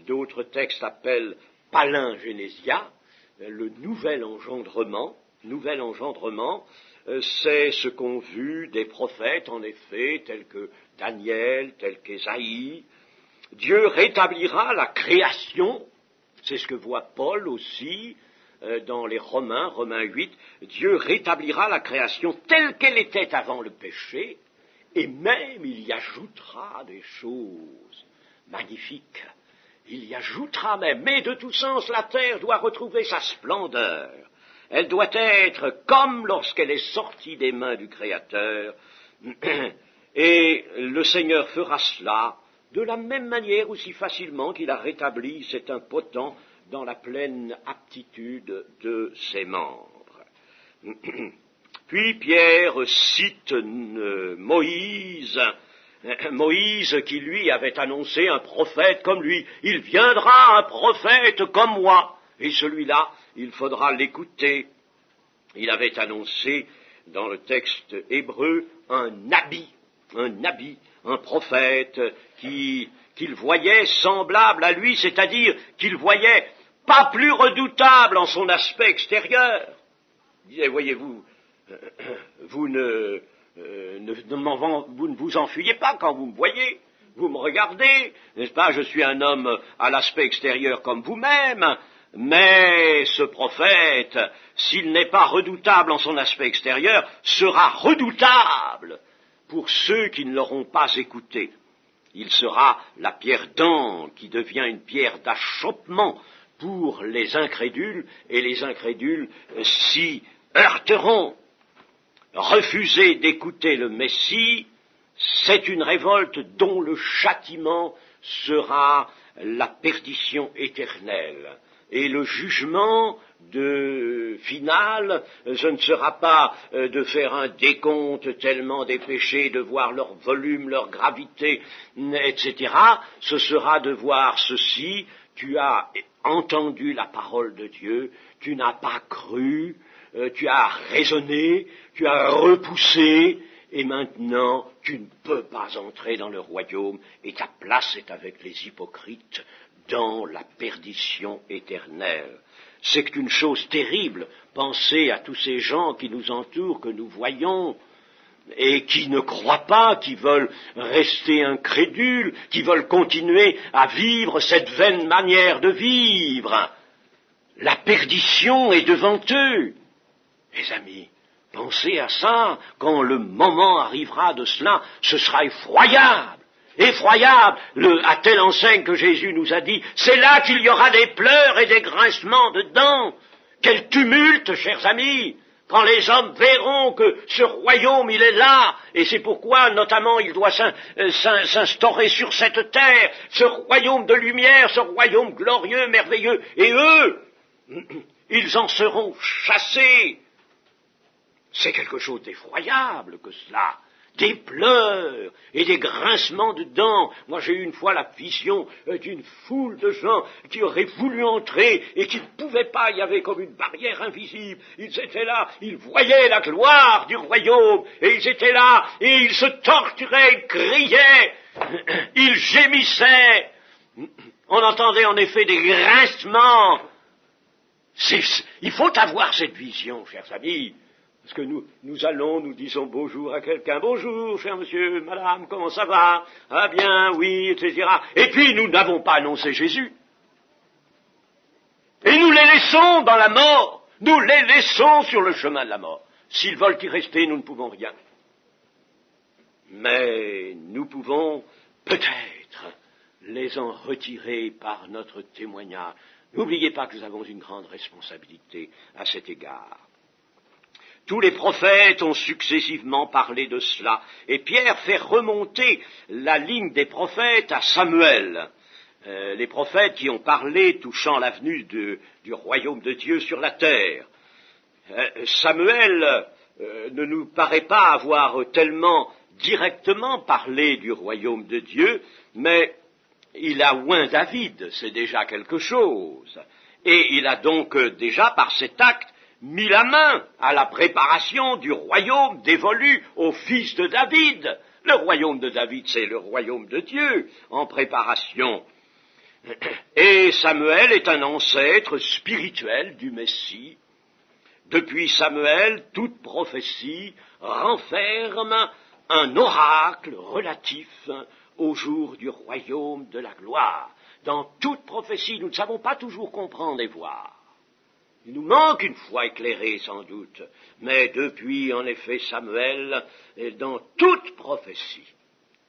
d'autres textes appellent palingénésia, le nouvel engendrement. C'est ce qu'ont vu des prophètes, en effet, tels que Daniel, tels qu'Ésaïe. Dieu rétablira la création, c'est ce que voit Paul aussi dans les Romains 8. Dieu rétablira la création telle qu'elle était avant le péché, et même il y ajoutera des choses magnifiques. Il y ajoutera même, mais de tout sens, la terre doit retrouver sa splendeur. Elle doit être comme lorsqu'elle est sortie des mains du Créateur. Et le Seigneur fera cela de la même manière, aussi facilement qu'il a rétabli cet impotent dans la pleine aptitude de ses membres. Puis Pierre cite Moïse qui lui avait annoncé un prophète comme lui. Il viendra un prophète comme moi. Et celui-là, il faudra l'écouter. Il avait annoncé dans le texte hébreu un nabi, un prophète qu'il voyait semblable à lui, c'est-à-dire qu'il voyait pas plus redoutable en son aspect extérieur. Il disait, voyez-vous, vous ne vous enfuyez pas quand vous me voyez, vous me regardez, n'est-ce pas, je suis un homme à l'aspect extérieur comme vous-même, mais ce prophète, s'il n'est pas redoutable en son aspect extérieur, sera redoutable pour ceux qui ne l'auront pas écouté. Il sera la pierre d'angle qui devient une pierre d'achoppement pour les incrédules, et les incrédules s'y heurteront. Refuser d'écouter le Messie, c'est une révolte dont le châtiment sera la perdition éternelle. Et le jugement final, ce ne sera pas de faire un décompte tellement des péchés, de voir leur volume, leur gravité, etc. Ce sera de voir ceci, tu as entendu la parole de Dieu, tu n'as pas cru, tu as raisonné, tu as repoussé, et maintenant tu ne peux pas entrer dans le royaume, et ta place est avec les hypocrites dans la perdition éternelle. C'est une chose terrible. Pensez à tous ces gens qui nous entourent, que nous voyons, et qui ne croient pas, qui veulent rester incrédules, qui veulent continuer à vivre cette vaine manière de vivre. La perdition est devant eux. Mes amis, pensez à ça, quand le moment arrivera de cela, ce sera effroyable. Effroyable, à telle enseigne que Jésus nous a dit, c'est là qu'il y aura des pleurs et des grincements de dents. Quel tumulte, chers amis, quand les hommes verront que ce royaume, il est là, et c'est pourquoi, notamment, il doit s'instaurer sur cette terre, ce royaume de lumière, ce royaume glorieux, merveilleux, et eux, ils en seront chassés. C'est quelque chose d'effroyable que cela. Des pleurs et des grincements de dents. Moi, j'ai eu une fois la vision d'une foule de gens qui auraient voulu entrer et qui ne pouvaient pas. Il y avait comme une barrière invisible. Ils étaient là, ils voyaient la gloire du royaume, et ils étaient là, et ils se torturaient, ils criaient, ils gémissaient. On entendait en effet des grincements. Il faut avoir cette vision, chers amis. Parce que nous allons, nous disons bonjour à quelqu'un, bonjour, cher monsieur, madame, comment ça va? Ah bien, oui, etc. Et puis nous n'avons pas annoncé Jésus. Et nous les laissons dans la mort. Nous les laissons sur le chemin de la mort. S'ils veulent y rester, nous ne pouvons rien. Mais nous pouvons peut-être les en retirer par notre témoignage. N'oubliez pas que nous avons une grande responsabilité à cet égard. Tous les prophètes ont successivement parlé de cela, et Pierre fait remonter la ligne des prophètes à Samuel. Les prophètes qui ont parlé touchant l'avenue du royaume de Dieu sur la terre. Samuel ne nous paraît pas avoir tellement directement parlé du royaume de Dieu, mais il a oint David, c'est déjà quelque chose. Et il a donc déjà, par cet acte, mis la main à la préparation du royaume dévolu au fils de David. Le royaume de David, c'est le royaume de Dieu en préparation. Et Samuel est un ancêtre spirituel du Messie. Depuis Samuel, toute prophétie renferme un oracle relatif au jour du royaume de la gloire. Dans toute prophétie, nous ne savons pas toujours comprendre et voir. Il nous manque une foi éclairée, sans doute, mais depuis, en effet, Samuel, dans toute prophétie,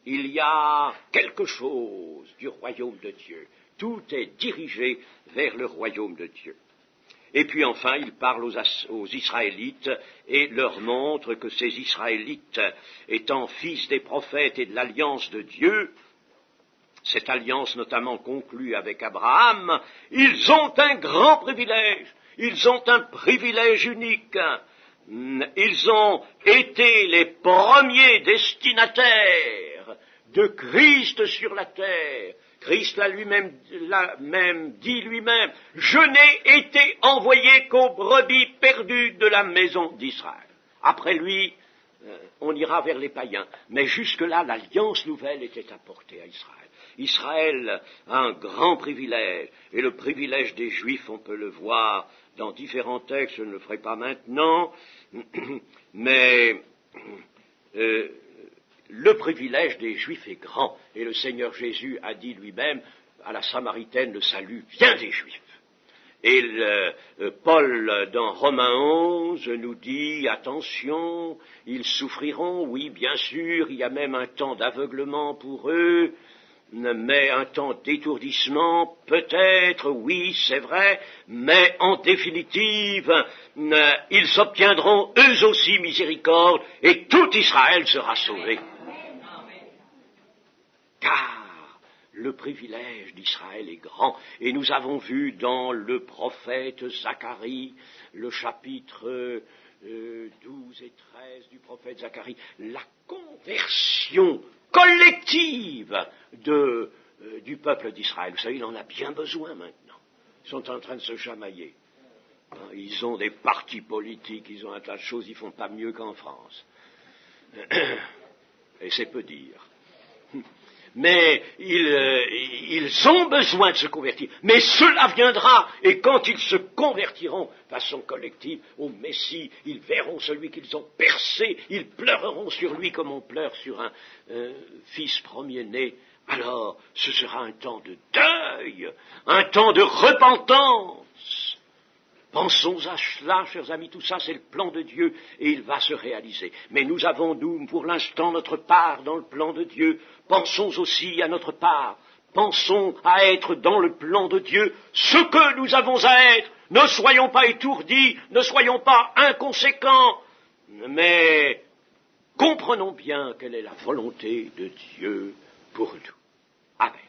il y a quelque chose du royaume de Dieu. Tout est dirigé vers le royaume de Dieu. Et puis enfin, il parle aux Israélites et leur montre que ces Israélites, étant fils des prophètes et de l'alliance de Dieu, cette alliance notamment conclue avec Abraham, ils ont un grand privilège. Ils ont un privilège unique. Ils ont été les premiers destinataires de Christ sur la terre. Christ l'a même dit lui-même, je n'ai été envoyé qu'aux brebis perdues de la maison d'Israël. Après lui, on ira vers les païens. Mais jusque-là, l'alliance nouvelle était apportée à Israël. Israël a un grand privilège, et le privilège des Juifs, on peut le voir dans différents textes, je ne le ferai pas maintenant, mais le privilège des Juifs est grand, et le Seigneur Jésus a dit lui-même à la Samaritaine, le salut vient des Juifs. Et Paul, dans Romains 11, nous dit, attention, ils souffriront, oui, bien sûr, il y a même un temps d'aveuglement pour eux, mais un temps d'étourdissement, peut-être, oui, c'est vrai, mais en définitive, ils obtiendront eux aussi miséricorde, et tout Israël sera sauvé. Car le privilège d'Israël est grand, et nous avons vu dans le prophète Zacharie, le chapitre 12 et 13 du prophète Zacharie, la conversion collective du peuple d'Israël. Vous savez, il en a bien besoin maintenant. Ils sont en train de se chamailler. Ils ont des partis politiques, ils ont un tas de choses, ils ne font pas mieux qu'en France. Et c'est peu dire. Mais ils ont besoin de se convertir. Mais cela viendra, et quand ils se convertiront de façon collective au Messie, ils verront celui qu'ils ont percé, ils pleureront sur lui comme on pleure sur un fils premier-né. Alors, ce sera un temps de deuil, un temps de repentance. Pensons à cela, chers amis, tout ça c'est le plan de Dieu et il va se réaliser. Mais nous avons, nous, pour l'instant, notre part dans le plan de Dieu. Pensons aussi à notre part. Pensons à être dans le plan de Dieu ce que nous avons à être. Ne soyons pas étourdis, ne soyons pas inconséquents, mais comprenons bien quelle est la volonté de Dieu pour nous. Amen.